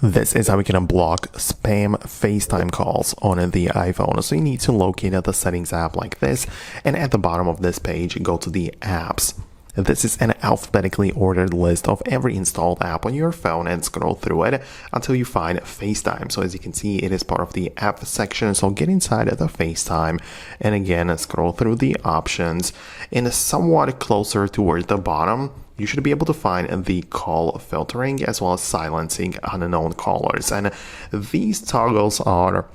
This is how we can unblock spam FaceTime calls on the iPhone. So you need to locate the settings app like this, and at the bottom of this page, go to the apps. This is an alphabetically ordered list of every installed app on your phone, and scroll through it until you find FaceTime. So as you can see, it is part of the app section. So get inside the FaceTime and again, scroll through the options, and somewhat closer towards the bottom, you should be able to find the call filtering as well as silencing unknown callers. And these toggles are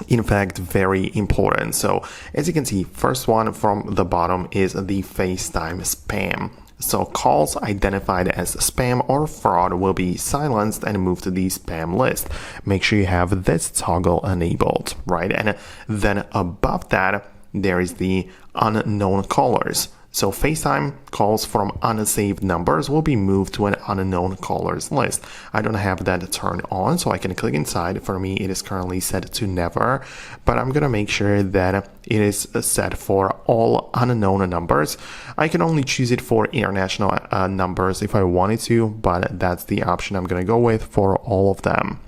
in fact very important. So as you can see, first one from the bottom is the FaceTime spam. So calls identified as spam or fraud will be silenced and moved to the spam list. Make sure you have this toggle enabled, right? And then above that, there is the unknown callers. So FaceTime calls from unsaved numbers will be moved to an unknown callers list. I don't have that turned on, so I can click inside. For me, it is currently set to never, but I'm gonna make sure that it is set for all unknown numbers. I can only choose it for international numbers if I wanted to, but that's the option I'm gonna go with for all of them.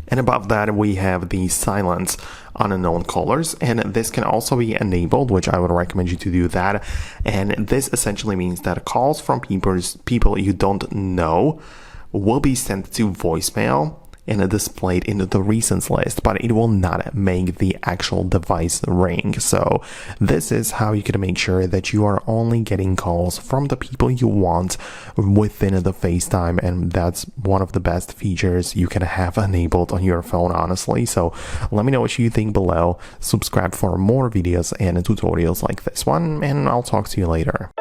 And above that, we have the silence unknown callers, and this can also be enabled, which I would recommend you to do that. And this essentially means that calls from people you don't know will be sent to voicemail and displayed in the recents list, but it will not make the actual device ring. So this is how you can make sure that you are only getting calls from the people you want within the FaceTime, and that's one of the best features you can have enabled on your phone, honestly. So let me know what you think below. Subscribe for more videos and tutorials like this one, and I'll talk to you later.